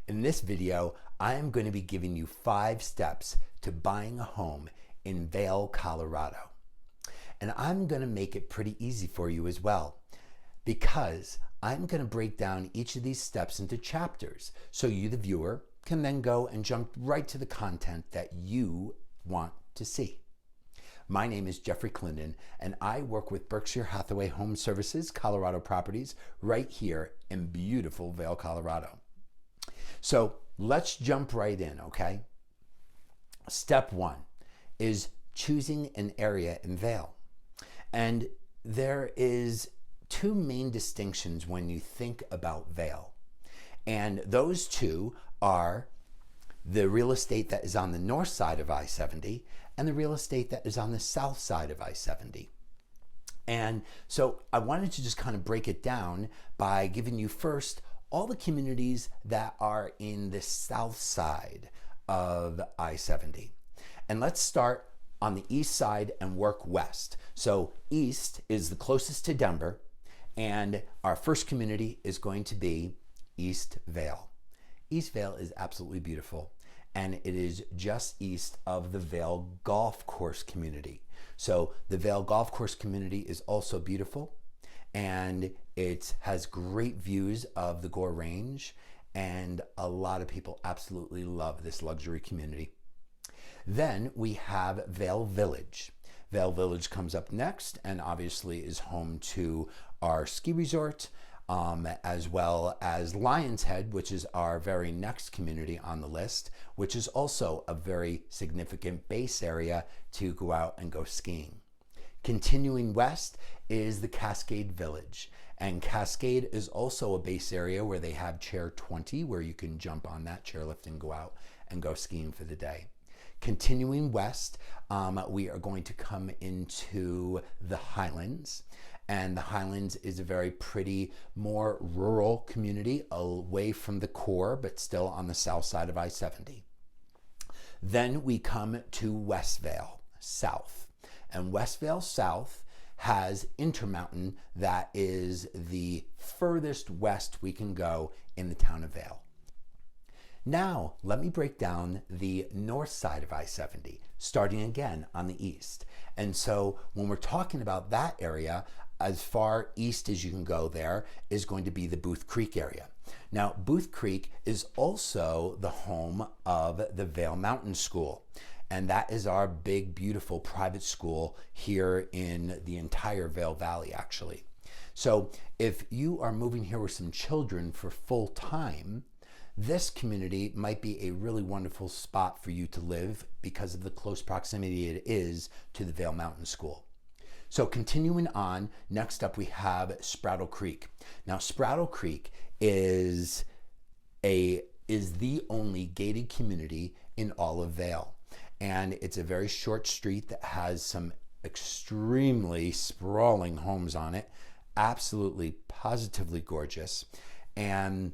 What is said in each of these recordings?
In this video, I am going to be giving you 5 steps to buying a home in Vail, Colorado. And I'm going to make it pretty easy for you as well, because I'm going to break down each of these steps into chapters so you, the viewer, can then go and jump right to the content that you want to see. My name is Jeffrey Clendon, and I work with Berkshire Hathaway Home Services, Colorado Properties, right here in beautiful Vail, Colorado. So let's jump right in, okay? Step 1 is choosing an area in Vail. And there is 2 main distinctions when you think about Vail. And those 2 are the real estate that is on the north side of I-70 and the real estate that is on the south side of I-70. And so I wanted to just kind of break it down by giving you first all the communities that are in the south side of I-70. And let's start on the east side and work west. So east is the closest to Denver, and our first community is going to be East Vail. East Vail is absolutely beautiful, and it is just east of the Vail Golf Course community. So the Vail Golf Course community is also beautiful, and it has great views of the Gore Range, and a lot of people absolutely love this luxury community. Then we have Vail Village. Vail Village comes up next and obviously is home to our ski resort, as well as Lion's Head, which is our very next community on the list, which is also a very significant base area to go out and go skiing. Continuing west is the Cascade Village, and Cascade is also a base area where they have Chair 20, where you can jump on that chairlift and go out and go skiing for the day. Continuing west, we are going to come into the Highlands, and the Highlands is a very pretty, more rural community away from the core, but still on the south side of I-70. Then we come to West Vail South, and West Vail South has Intermountain, that is the furthest west we can go in the town of Vail. Now, let me break down the north side of I-70, starting again on the east. And so when we're talking about that area, as far east as you can go there is going to be the Booth Creek area. Now, Booth Creek is also the home of the Vail Mountain School. And that is our big, beautiful private school here in the entire Vail Valley, actually. So if you are moving here with some children for full time, this community might be a really wonderful spot for you to live because of the close proximity it is to the Vail Mountain School. So continuing on, next up we have Sprattle Creek. Now Sprattle Creek is the only gated community in all of Vail. And it's a very short street that has some extremely sprawling homes on it. Absolutely, positively gorgeous. And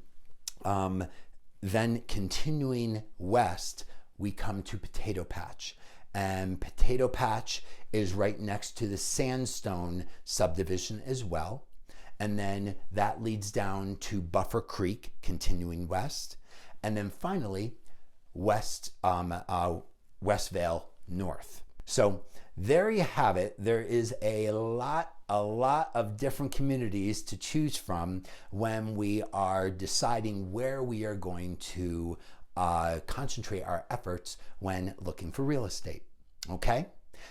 then continuing west, we come to Potato Patch. And Potato Patch is right next to the Sandstone subdivision as well. And then that leads down to Buffer Creek, continuing west. And then finally, West Vail North. So there you have it. There is a lot of different communities to choose from when we are deciding where we are going to concentrate our efforts when looking for real estate. Okay?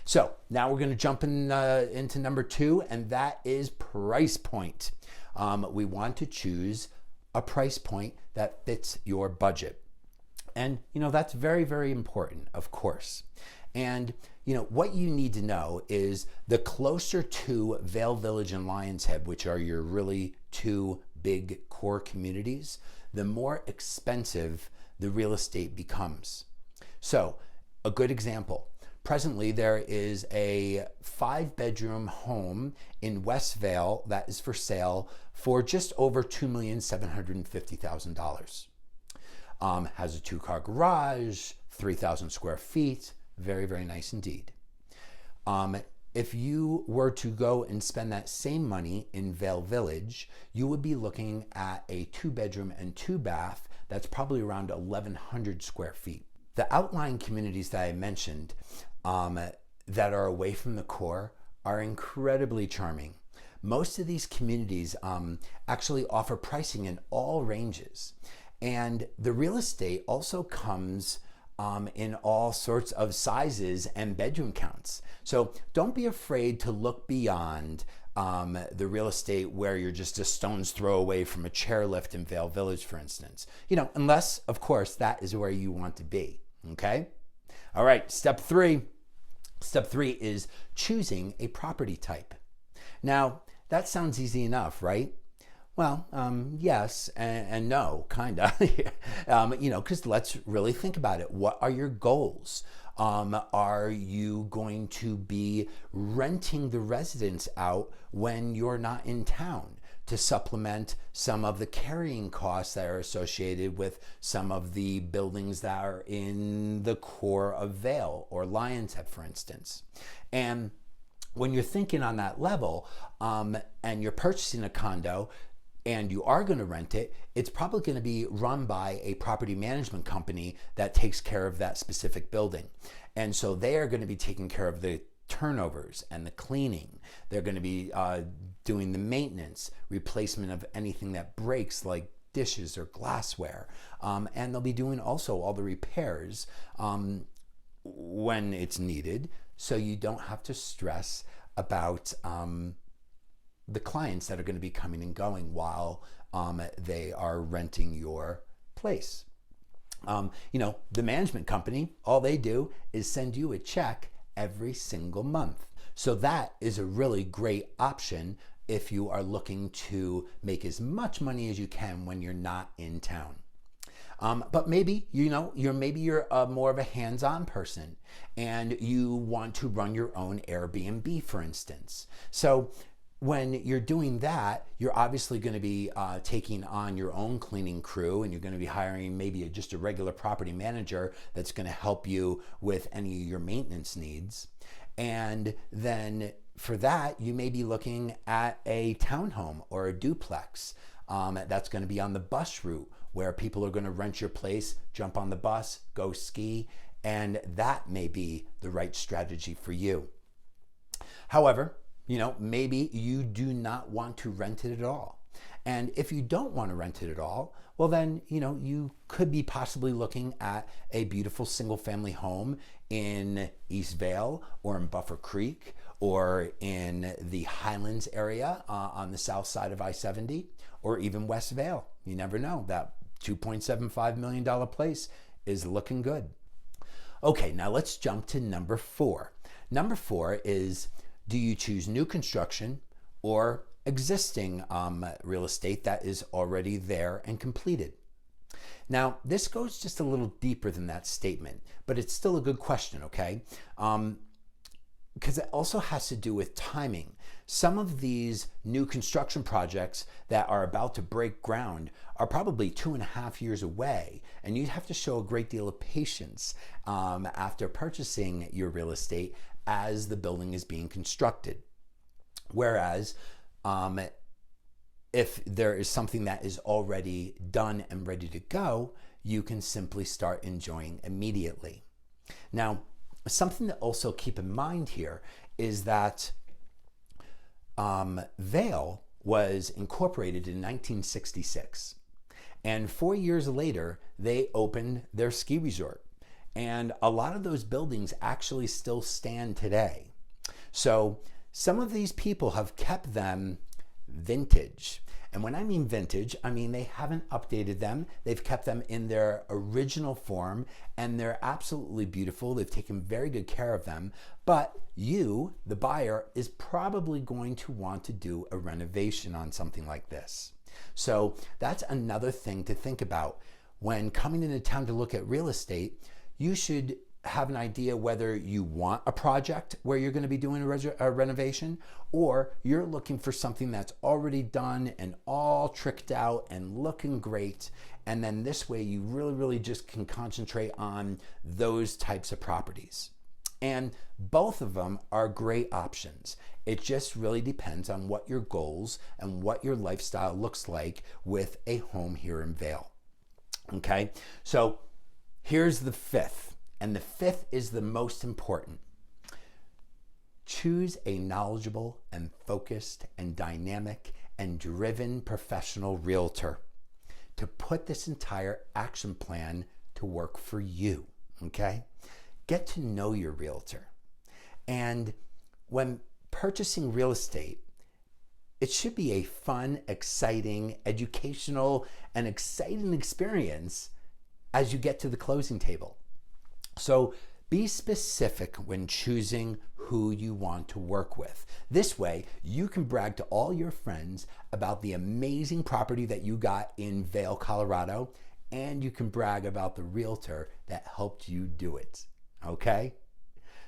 So now we're going to jump into number 2, and that is price point. We want to choose a price point that fits your budget. And, that's very, very important, of course. And, what you need to know is the closer to Vail Village and Lion's Head, which are your really 2 big core communities, the more expensive the real estate becomes. So, a good example. Presently, there is a 5-bedroom home in West Vail that is for sale for just over $2,750,000. Has a 2-car garage, 3,000 square feet, very, very nice indeed. If you were to go and spend that same money in Vail Village, you would be looking at a 2-bedroom and 2-bath that's probably around 1,100 square feet. The outlying communities that I mentioned that are away from the core are incredibly charming. Most of these communities actually offer pricing in all ranges. And the real estate also comes in all sorts of sizes and bedroom counts. So don't be afraid to look beyond the real estate where you're just a stone's throw away from a chairlift in Vail Village, for instance. Unless, of course, that is where you want to be, okay? All right, step three. Step three is choosing a property type. Now, that sounds easy enough, right? Well, yes and no, kind of. Because let's really think about it. What are your goals? Are you going to be renting the residence out when you're not in town to supplement some of the carrying costs that are associated with some of the buildings that are in the core of Vail or Lions Head, for instance? And when you're thinking on that level and you're purchasing a condo and you are going to rent it, it's probably going to be run by a property management company that takes care of that specific building. And so they are going to be taking care of the turnovers and the cleaning. They're going to be doing the maintenance, replacement of anything that breaks, like dishes or glassware. And they'll be doing also all the repairs when it's needed, so you don't have to stress about the clients that are going to be coming and going while they are renting your place. The management company, all they do is send you a check every single month. So that is a really great option if you are looking to make as much money as you can when you're not in town. But maybe, you're more of a hands-on person and you want to run your own Airbnb, for instance. So when you're doing that, you're obviously going to be taking on your own cleaning crew, and you're going to be hiring maybe just a regular property manager that's going to help you with any of your maintenance needs. And then for that, you may be looking at a townhome or a duplex that's going to be on the bus route, where people are going to rent your place, jump on the bus, go ski, and that may be the right strategy for you. However, maybe you do not want to rent it at all. And if you don't want to rent it at all, well then, you could be possibly looking at a beautiful single family home in East Vail or in Buffer Creek or in the Highlands area on the south side of I-70 or even West Vail. You never know. That $2.75 million place is looking good. Okay, now let's jump to number 4. Number 4 is, do you choose new construction or existing real estate that is already there and completed? Now, this goes just a little deeper than that statement, but it's still a good question, okay? Because it also has to do with timing. Some of these new construction projects that are about to break ground are probably 2.5 years away, and you have to show a great deal of patience after purchasing your real estate as the building is being constructed. Whereas if there is something that is already done and ready to go, you can simply start enjoying immediately. Now, something to also keep in mind here is that Vail was incorporated in 1966. And 4 years later, they opened their ski resort. And a lot of those buildings actually still stand today. So some of these people have kept them vintage. And when I mean vintage, I mean they haven't updated them. They've kept them in their original form, and they're absolutely beautiful. They've taken very good care of them. But you, the buyer, is probably going to want to do a renovation on something like this. So that's another thing to think about. When coming into town to look at real estate, you should have an idea whether you want a project where you're going to be doing a renovation, or you're looking for something that's already done and all tricked out and looking great. And then this way you really just can concentrate on those types of properties. And both of them are great options. It just really depends on what your goals and what your lifestyle looks like with a home here in Vail. Okay, so here's the fifth, and the fifth is the most important. Choose a knowledgeable and focused and dynamic and driven professional realtor to put this entire action plan to work for you, okay? Get to know your realtor. And when purchasing real estate, it should be a fun, exciting, educational, and exciting experience as you get to the closing table. So be specific when choosing who you want to work with. This way, you can brag to all your friends about the amazing property that you got in Vail, Colorado, and you can brag about the realtor that helped you do it, okay?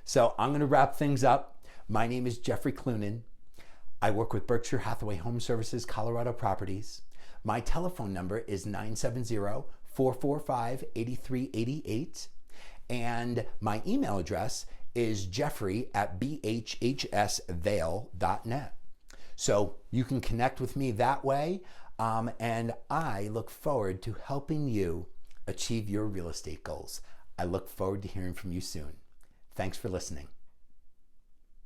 So I'm gonna wrap things up. My name is Jeffrey Clunan. I work with Berkshire Hathaway Home Services, Colorado Properties. My telephone number is 970-445-8388. And my email address is jeffrey@bhhsvail.net. So you can connect with me that way. And I look forward to helping you achieve your real estate goals. I look forward to hearing from you soon. Thanks for listening.